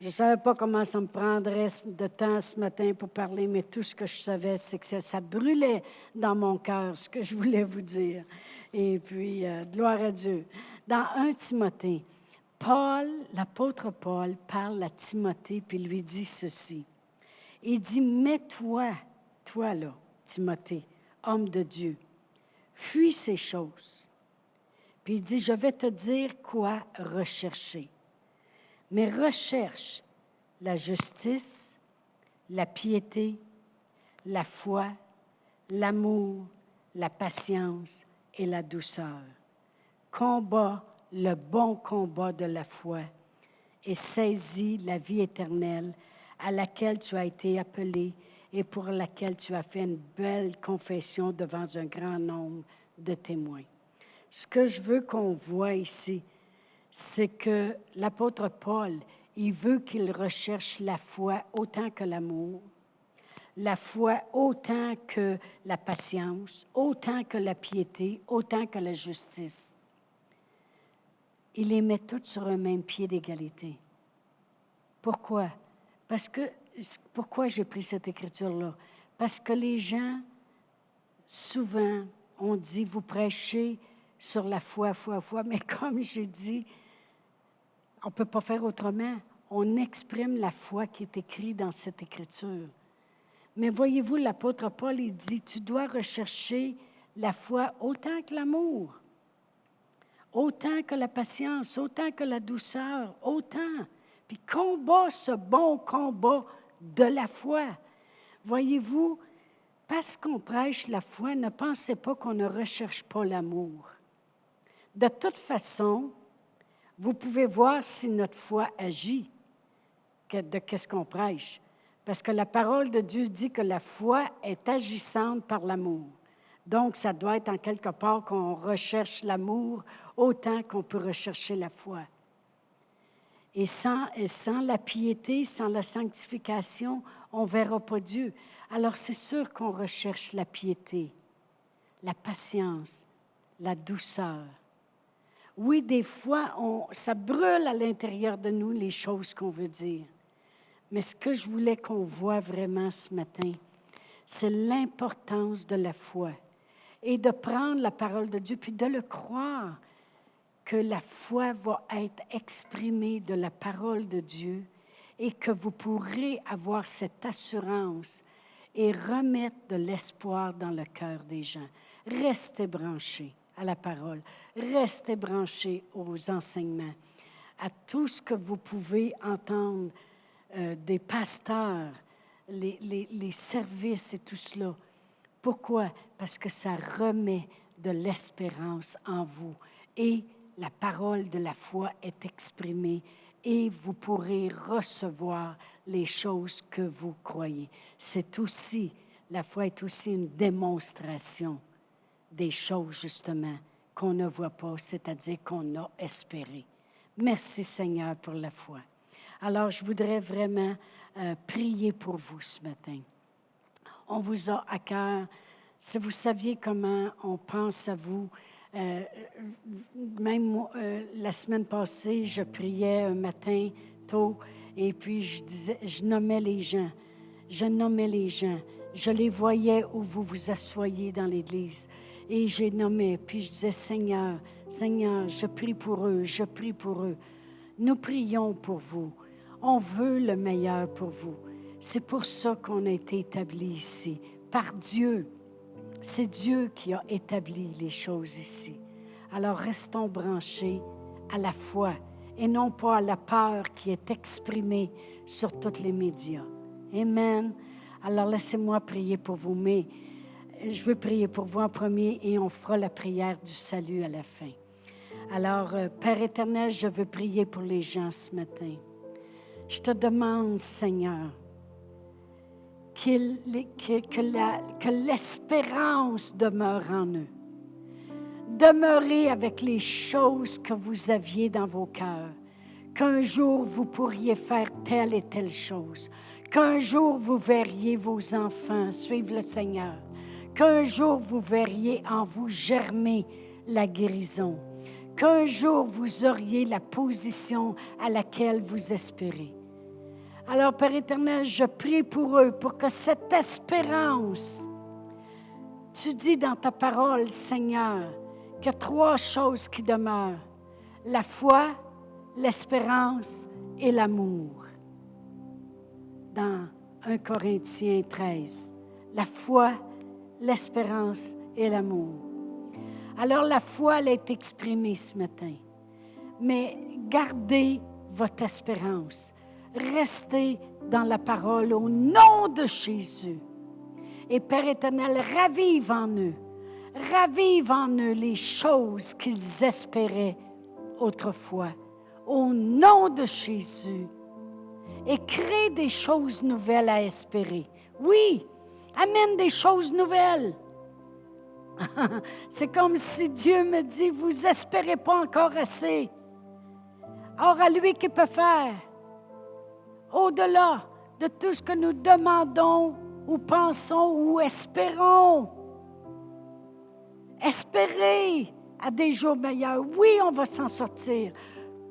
Je ne savais pas comment ça me prendrait de temps ce matin pour parler, mais tout ce que je savais, c'est que ça brûlait dans mon cœur, ce que je voulais vous dire. Et puis, gloire à Dieu. Dans 1 Timothée, l'apôtre Paul parle à Timothée, puis lui dit ceci. Il dit, mets-toi, toi là, Timothée, homme de Dieu, fuis ces choses. Puis il dit, je vais te dire quoi rechercher. Mais recherche la justice, la piété, la foi, l'amour, la patience et la douceur. Combat le bon combat de la foi et saisis la vie éternelle à laquelle tu as été appelé et pour laquelle tu as fait une belle confession devant un grand nombre de témoins. Ce que je veux qu'on voit ici, c'est que l'apôtre Paul, il veut qu'il recherche la foi autant que l'amour, la foi autant que la patience, autant que la piété, autant que la justice. Il les met toutes sur un même pied d'égalité. Pourquoi? Pourquoi j'ai pris cette écriture-là? Parce que les gens, souvent, ont dit, vous prêchez sur la foi, mais comme j'ai dit, on ne peut pas faire autrement. On exprime la foi qui est écrite dans cette écriture. Mais voyez-vous, l'apôtre Paul, il dit, tu dois rechercher la foi autant que l'amour, autant que la patience, autant que la douceur, autant. Puis combat ce bon combat de la foi. Voyez-vous, parce qu'on prêche la foi, ne pensez pas qu'on ne recherche pas l'amour. De toute façon, vous pouvez voir si notre foi agit de qu'est-ce qu'on prêche. Parce que la parole de Dieu dit que la foi est agissante par l'amour. Donc, ça doit être en quelque part qu'on recherche l'amour autant qu'on peut rechercher la foi. Et sans la piété, sans la sanctification, on ne verra pas Dieu. Alors, c'est sûr qu'on recherche la piété, la patience, la douceur. Oui, des fois, ça brûle à l'intérieur de nous les choses qu'on veut dire. Mais ce que je voulais qu'on voit vraiment ce matin, c'est l'importance de la foi et de prendre la parole de Dieu puis de le croire que la foi va être exprimée de la parole de Dieu et que vous pourrez avoir cette assurance et remettre de l'espoir dans le cœur des gens. Restez branchés à la parole. Restez branchés aux enseignements, à tout ce que vous pouvez entendre des pasteurs, les services et tout cela. Pourquoi? Parce que ça remet de l'espérance en vous et la parole de la foi est exprimée et vous pourrez recevoir les choses que vous croyez. C'est aussi La foi est aussi une démonstration des choses, justement, qu'on ne voit pas, c'est-à-dire qu'on a espéré. Merci, Seigneur, pour la foi. Alors, je voudrais vraiment prier pour vous ce matin. On vous a à cœur. Si vous saviez comment on pense à vous, même la semaine passée, je priais un matin tôt et puis je nommais les gens. Je les voyais où vous vous assoyez dans l'Église. Et j'ai nommé, puis je disais, Seigneur, je prie pour eux. Nous prions pour vous. On veut le meilleur pour vous. C'est pour ça qu'on a été établis ici, par Dieu. C'est Dieu qui a établi les choses ici. Alors restons branchés à la foi et non pas à la peur qui est exprimée sur tous les médias. Amen. Alors laissez-moi prier pour vous, mais je veux prier pour vous en premier et on fera la prière du salut à la fin. Alors, Père éternel, je veux prier pour les gens ce matin. Je te demande, Seigneur, que l'espérance demeure en eux. Demeurez avec les choses que vous aviez dans vos cœurs. Qu'un jour, vous pourriez faire telle et telle chose. Qu'un jour, vous verriez vos enfants suivre le Seigneur. Qu'un jour, vous verriez en vous germer la guérison. Qu'un jour, vous auriez la position à laquelle vous espérez. Alors, Père éternel, je prie pour eux, pour que cette espérance, tu dis dans ta parole, Seigneur, qu'il y a 3 choses qui demeurent. La foi, l'espérance et l'amour. Dans 1 Corinthiens 13. La foi, l'espérance et l'amour. Alors, la foi, elle est exprimée ce matin. Mais gardez votre espérance. Restez dans la parole au nom de Jésus. Et Père éternel, ravive en eux les choses qu'ils espéraient autrefois. Au nom de Jésus. Et crée des choses nouvelles à espérer. Oui, amène des choses nouvelles. C'est comme si Dieu me dit, vous espérez pas encore assez. Or, à lui qui peut faire, au-delà de tout ce que nous demandons ou pensons ou espérons. Espérez à des jours meilleurs. Oui, on va s'en sortir.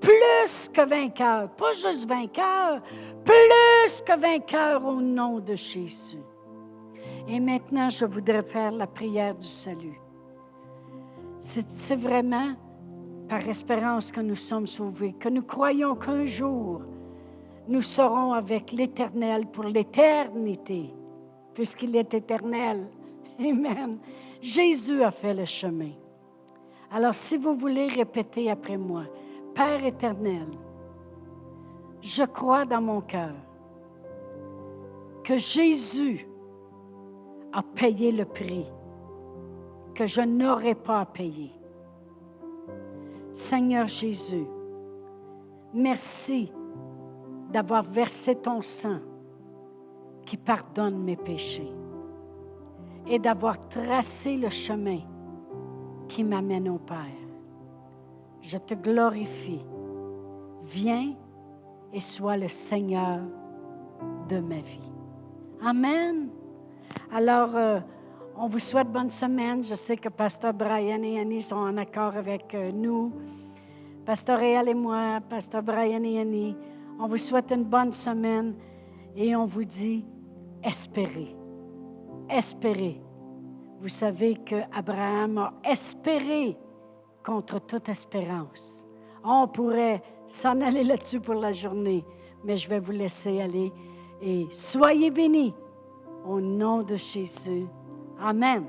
Plus que vainqueur, pas juste vainqueur, plus que vainqueur au nom de Jésus. Et maintenant, je voudrais faire la prière du salut. C'est vraiment par espérance que nous sommes sauvés, que nous croyons qu'un jour, nous serons avec l'Éternel pour l'éternité, puisqu'il est éternel. Amen. Jésus a fait le chemin. Alors, si vous voulez répéter après moi, Père éternel, je crois dans mon cœur que Jésus a payé le prix que je n'aurais pas à payer. Seigneur Jésus, merci d'avoir versé ton sang qui pardonne mes péchés et d'avoir tracé le chemin qui m'amène au Père. Je te glorifie. Viens et sois le Seigneur de ma vie. Amen. Alors, on vous souhaite bonne semaine. Je sais que Pasteur Brian et Annie sont en accord avec nous. Pasteur Réal et moi, Pasteur Brian et Annie, on vous souhaite une bonne semaine et on vous dit espérez. Espérez. Vous savez qu'Abraham a espéré contre toute espérance. On pourrait s'en aller là-dessus pour la journée, mais je vais vous laisser aller et soyez bénis au nom de Jésus. Amen.